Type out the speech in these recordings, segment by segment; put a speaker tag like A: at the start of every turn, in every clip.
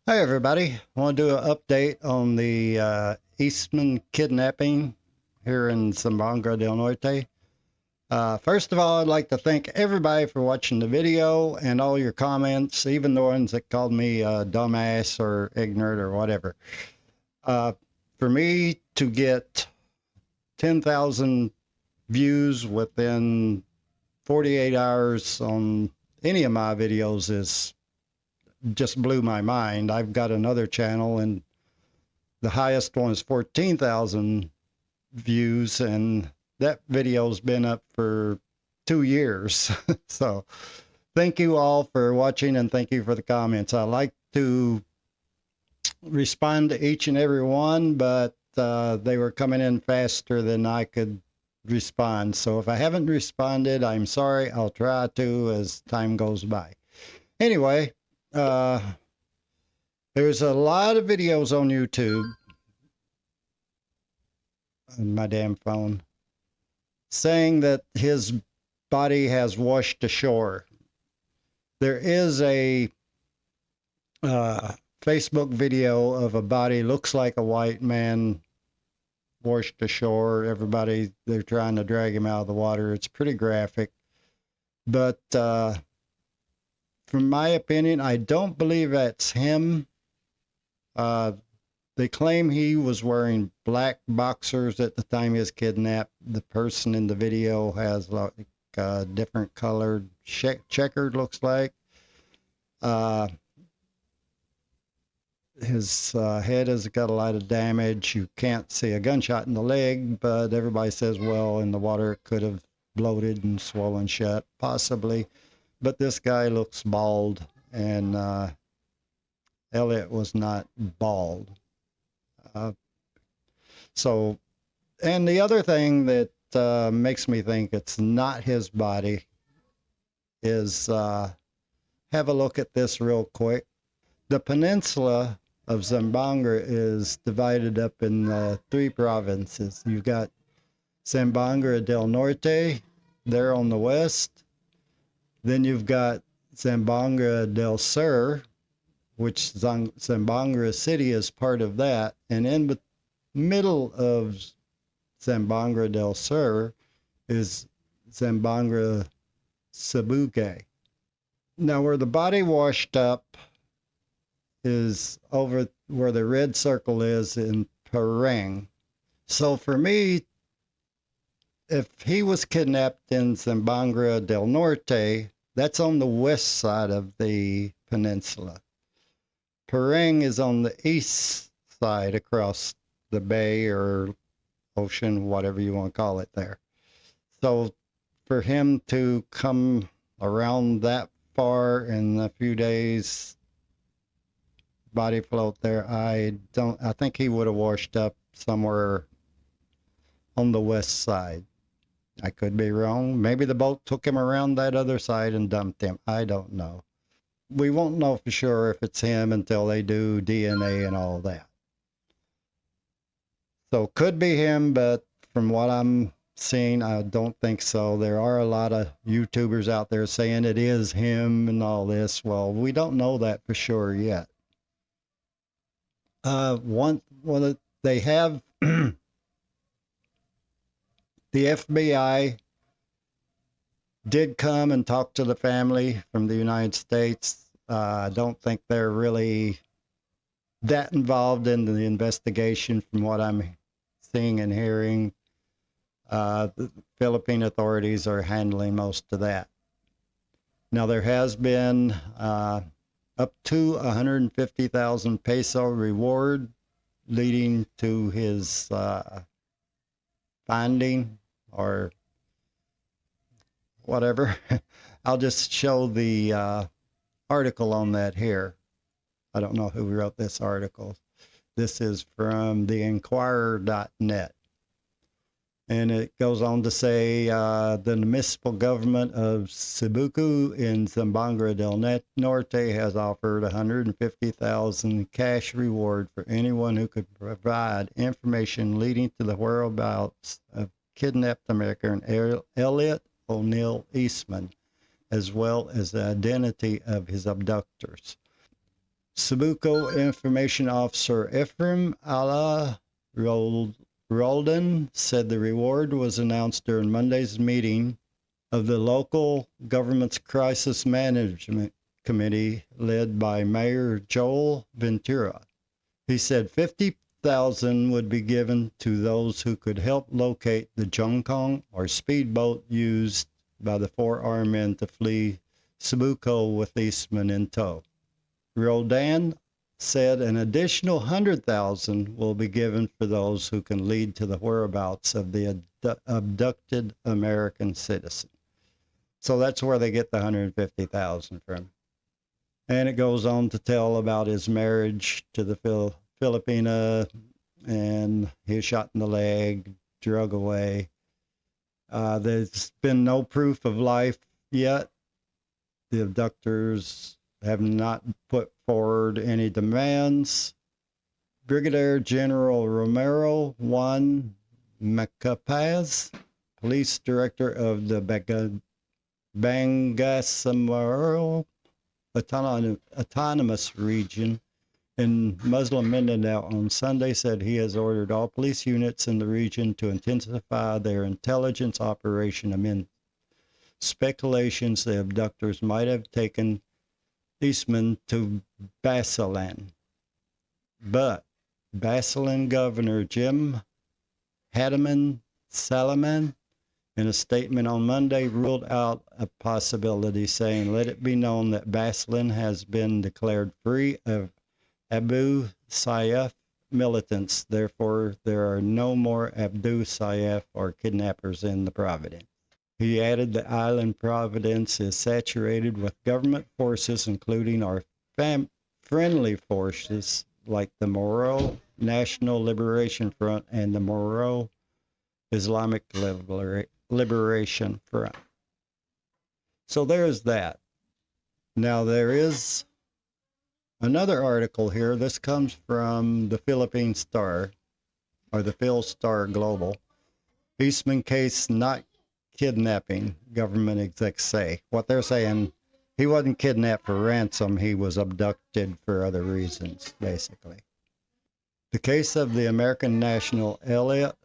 A: Hi everybody. I want to do an update on the Eastman kidnapping here in Zamboanga del Norte. First of all, I'd like to thank everybody for watching the video and all your comments, even the ones that called me dumbass or ignorant or whatever. Uh, for me to get 10,000 views within 48 hours on any of my videos is just blew my mind. I've got another channel and the highest one is 14,000 views, and that video's been up for 2 years. So thank you all for watching and thank you for the comments. I like to respond to each and every one, but they were coming in faster than I could respond. So if I haven't responded, I'm sorry. I'll try to as time goes by. Anyway, uh, there's a lot of videos on YouTube on my damn phone saying that his body has washed ashore. There is a Facebook video of a body looks like a white man washed ashore. Everybody, they're trying to drag him out of the water. It's pretty graphic. But from my opinion, I don't believe that's him. Uh, they claim he was wearing black boxers at the time he was kidnapped. The person in the video has like different colored checkered, looks like. Uh, his head has got a lot of damage. You can't see a gunshot in the leg, but everybody says, well, in the water it could have bloated and swollen shut, possibly. But this guy looks bald, and Elliot was not bald. Uh, so, and the other thing that makes me think it's not his body is have a look at this real quick. The peninsula of Zamboanga is divided up in three provinces. You've got Zamboanga del Norte, there on the west. Then you've got Zamboanga del Sur, which Zamboanga City is part of that. And in the middle of Zamboanga del Sur is Zamboanga Sabuque. Now, where the body washed up is over where the red circle is in Pereng. So for me, if he was kidnapped in Zamboanga del Norte, that's on the west side of the peninsula. Pereng is on the east side across the bay or ocean, whatever you want to call it there. So for him to come around that far in a few days, body float there, I think he would have washed up somewhere on the west side. I could be wrong. Maybe the boat took him around that other side and dumped him. I don't know. We won't know for sure if it's him until they do DNA and all that. So could be him, but from what I'm seeing, I don't think so. There are a lot of YouTubers out there saying it is him and all this. Well, we don't know that for sure yet. Well, they have the FBI did come and talk to the family from the United States. I don't think they're really that involved in the investigation from what I'm seeing and hearing. The Philippine authorities are handling most of that. Now, there has been up to 150,000 peso reward leading to his finding or whatever. I'll just show the article on that here. I don't know who wrote this article. This is from theinquirer.net. And it goes on to say the municipal government of Cebuco in Zamboanga del Norte has offered 150,000 cash reward for anyone who could provide information leading to the whereabouts of kidnapped American Elliot Esatman, as well as the identity of his abductors. Sabuco Information Officer Ephraim Allah Roldan said the reward was announced during Monday's meeting of the local government's crisis management committee led by Mayor Joel Ventura. He said 50,000 would be given to those who could help locate the Jungkong or speedboat used by the four armed men to flee Sabuco with Eastman in tow. Roldan said an additional 100,000 will be given for those who can lead to the whereabouts of the abducted American citizen. So that's where they get the 150,000 from. And it goes on to tell about his marriage to the Filipina, and he was shot in the leg, drug away. There's been no proof of life yet. The abductors have not put forward any demands. Brigadier General Romero Juan Macapaz, police director of the Bangasamoro Autonomous Region in Muslim Mindanao on Sunday, said he has ordered all police units in the region to intensify their intelligence operation amid speculations the abductors might have taken Eastman to Basilan. But Basilan Governor Jim Hadaman Salaman, in a statement on Monday, ruled out a possibility, saying, "Let it be known that Basilan has been declared free of Abu Sayyaf militants. Therefore, there are no more Abu Sayyaf or kidnappers in the province." He added the island province is saturated with government forces, including our friendly forces like the Moro National Liberation Front and the Moro Islamic Liberation Front. So there's that. Now there is another article here. This comes from the Philippine Star, or the Phil Star Global. Eastman case not kidnapping, government execs say. What they're saying, he wasn't kidnapped for ransom, he was abducted for other reasons, basically. The case of the American national Elliot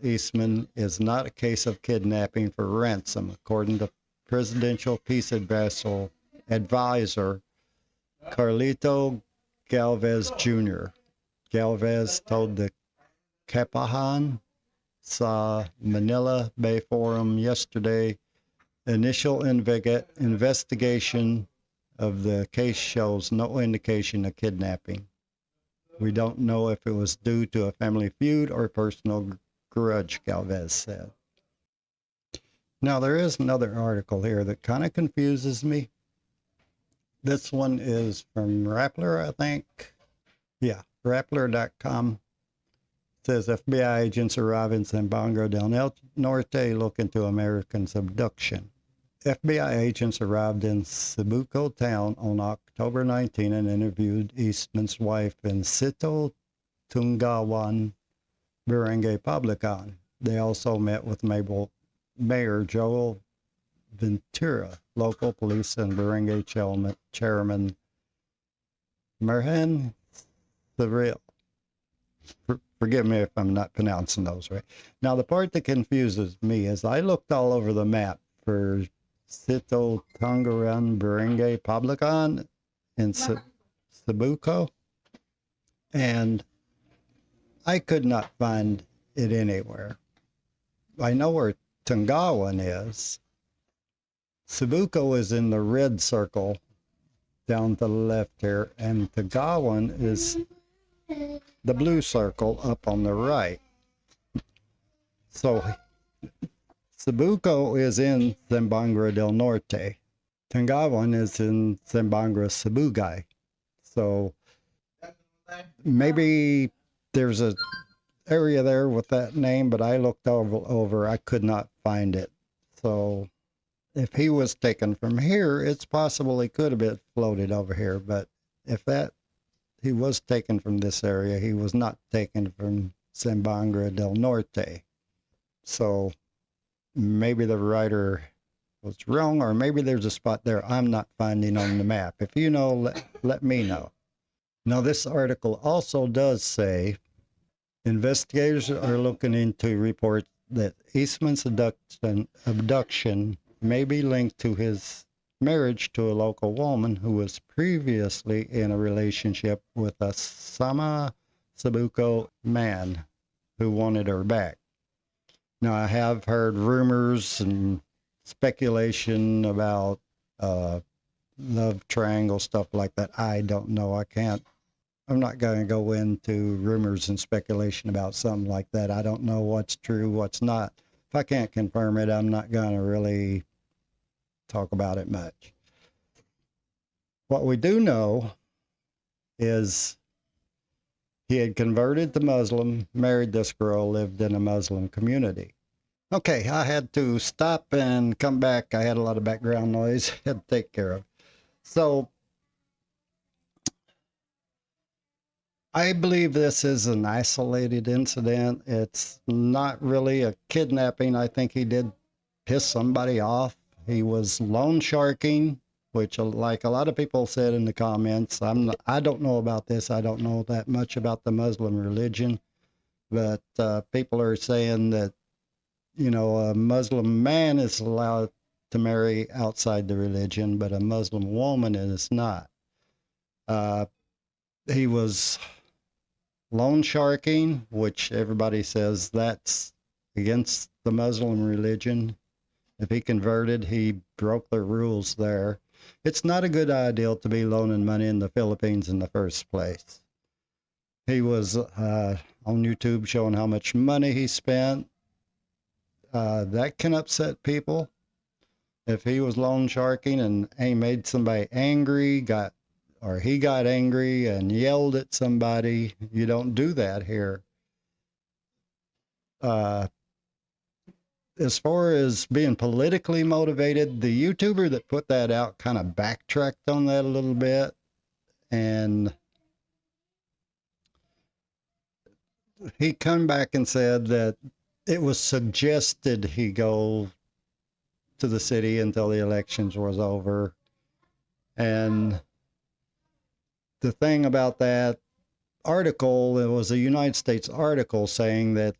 A: Eastman is not a case of kidnapping for ransom, according to presidential peace advisor Carlito Galvez Jr. Galvez told the Kapahan sa Manila Bay Forum yesterday, initial investigation of the case shows no indication of kidnapping. We don't know if it was due to a family feud or personal grudge, Galvez said. Now, there is another article here that kind of confuses me. This one is from Rappler, I think. Yeah, Rappler.com. It says FBI agents arrive in Zamboanga del Norte looking to Americans' abduction. FBI agents arrived in Sabuco town on October 19 and interviewed Eastman's wife in Sito Tungawan, Barangay Publican. They also met with Mayor Joel Ventura, local police, and Barangay Chairman Merhan Cyril. Forgive me if I'm not pronouncing those right. Now, the part that confuses me is I looked all over the map for Sito Tungawan Barangay Publican in Sabuco, and I could not find it anywhere. I know where Tungawan is. Sabuco is in the red circle down to the left here, and Tungawan is the blue circle up on the right. So Sabuco is in Zamboanga del Norte. Tungawan is in Zamboanga Sabugay. So maybe there's a area there with that name, but I looked over, I could not find it. So if he was taken from here, it's possible he could have been floated over here, but if he was taken from this area, he was not taken from Zamboanga del Norte. So maybe the writer was wrong, or maybe there's a spot there I'm not finding on the map. If you know, let me know. Now, this article also does say investigators are looking into reports that Eastman's abduction may be linked to his marriage to a local woman who was previously in a relationship with a Sabuco man who wanted her back. Now, I have heard rumors and speculation about love triangle stuff like that. I don't know. I'm not going to go into rumors and speculation about something like that. I don't know what's true, what's not. If I can't confirm it, I'm not going to really talk about it much. What we do know is he had converted to Muslim, married this girl, lived in a Muslim community. Okay, I had to stop and come back. I had a lot of background noise I had to take care of. So I believe this is an isolated incident. It's not really a kidnapping. I think he did piss somebody off. He was loan sharking, which, like a lot of people said in the comments, I don't know about this. I don't know that much about the Muslim religion, but people are saying that, a Muslim man is allowed to marry outside the religion, but a Muslim woman is not. Uh, he was loan sharking, which everybody says that's against the Muslim religion. If he converted, he broke the rules there. It's not a good idea to be loaning money in the Philippines in the first place. He was on YouTube showing how much money he spent. That can upset people. If he was loan sharking and he made somebody angry, he got angry and yelled at somebody, you don't do that here. Uh, as far as being politically motivated, the YouTuber that put that out kind of backtracked on that a little bit, and he come back and said that it was suggested he go to the city until the elections was over. And the thing about that article, it was a United States article saying that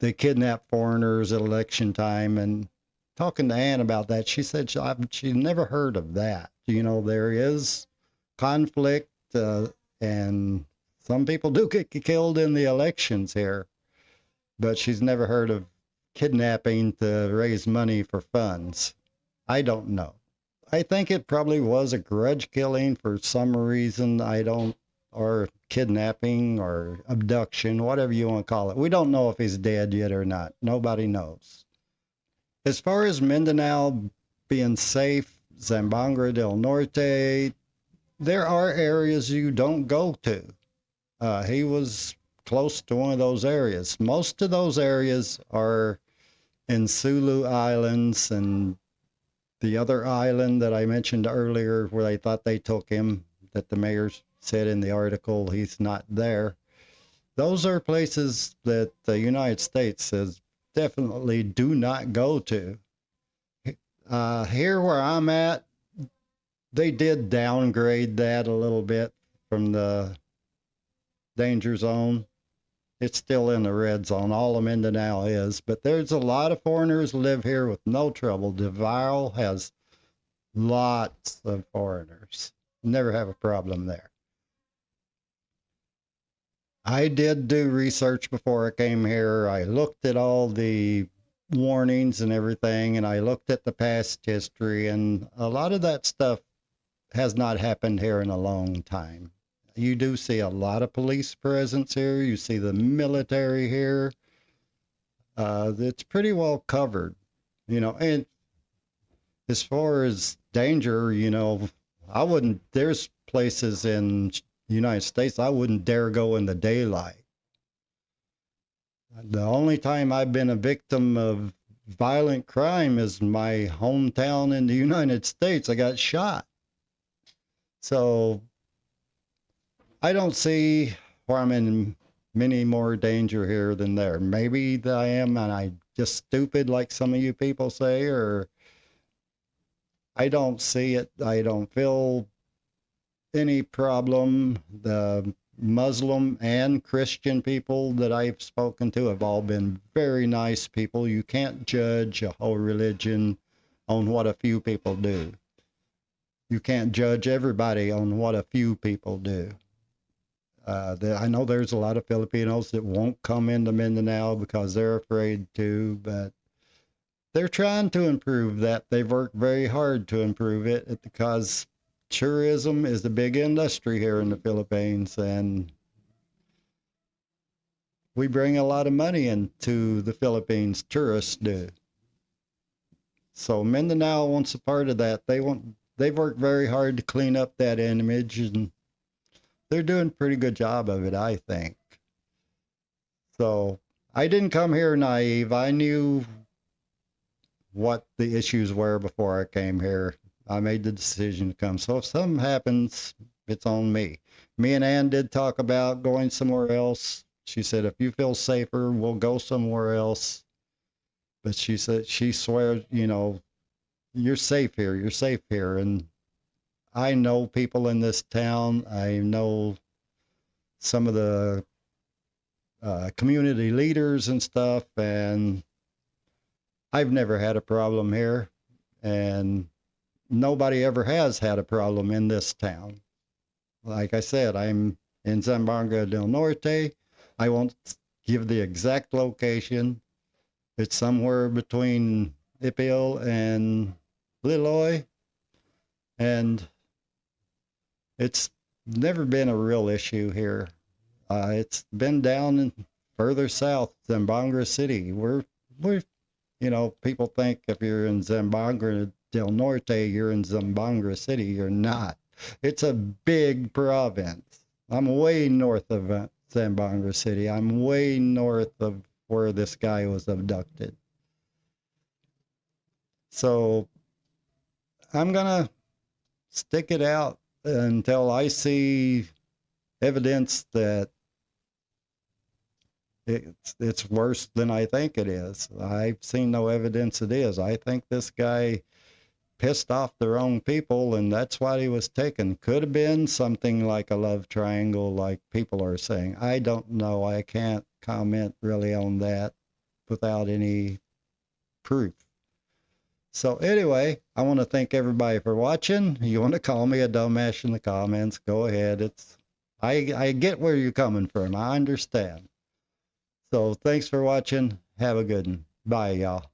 A: they kidnap foreigners at election time. And talking to Ann about that, she said she never heard of that. There is conflict, and some people do get killed in the elections here, but she's never heard of kidnapping to raise money for funds. I don't know. I think it probably was a grudge killing for some reason. Or kidnapping or abduction, whatever you want to call it. We don't know if he's dead yet or not. Nobody knows. As far as Mindanao being safe, Zamboanga del Norte, there are areas you don't go to. He was close to one of those areas. Most of those areas are in Sulu Islands and the other island that I mentioned earlier where they thought they took him, that the mayor said in the article he's not there. Those are places that the United States says definitely do not go to. Here where I'm at, they did downgrade that a little bit from the danger zone. It's still in the red zone. All of Mindanao is, but there's a lot of foreigners live here with no trouble. DeVille has lots of foreigners. Never have a problem there. I did do research before I came here. I looked at all the warnings and everything, and I looked at the past history, and a lot of that stuff has not happened here in a long time. You do see a lot of police presence here. You see the military here. It's pretty well covered, and as far as danger, there's places in the United States I wouldn't dare go in the daylight. The only time I've been a victim of violent crime is my hometown in the United States. I got shot. So I don't see where I'm in many more danger here than there. Maybe I am and I'm just stupid like some of you people say, or I don't see it. I don't feel any problem. The Muslim and Christian people that I've spoken to have all been very nice people. You can't judge a whole religion on what a few people do. You can't judge everybody on what a few people do. I know there's a lot of Filipinos that won't come into Mindanao because they're afraid to, but they're trying to improve that. They've worked very hard to improve it because tourism is a big industry here in the Philippines, and we bring a lot of money into the Philippines, tourists do. So Mindanao wants a part of that. They've worked very hard to clean up that image, and they're doing a pretty good job of it, I think. So I didn't come here naive. I knew what the issues were before I came here. I made the decision to come. So if something happens, it's on me. Me and Ann did talk about going somewhere else. She said, if you feel safer, we'll go somewhere else. But she said, she swears, you're safe here. You're safe here. And I know people in this town. I know some of the community leaders and stuff. And I've never had a problem here. And nobody ever has had a problem in this town. Like I said, I'm in Zamboanga del Norte. I won't give the exact location. It's somewhere between Ipil and Liloy, and it's never been a real issue here. It's been down in further south, Zamboanga City. People think if you're in Zamboanga del Norte, you're in Zamboanga City. You're not. It's a big province. I'm way north of Zamboanga City. I'm way north of where this guy was abducted. So I'm going to stick it out until I see evidence that it's worse than I think it is. I've seen no evidence it is. I think this guy pissed off the wrong people, and that's why he was taken. Could have been something like a love triangle, like people are saying. I don't know. I can't comment really on that without any proof. So anyway, I want to thank everybody for watching. You want to call me a dumbass in the comments, go ahead. I get where you're coming from. I understand. So thanks for watching. Have a good one. Bye, y'all.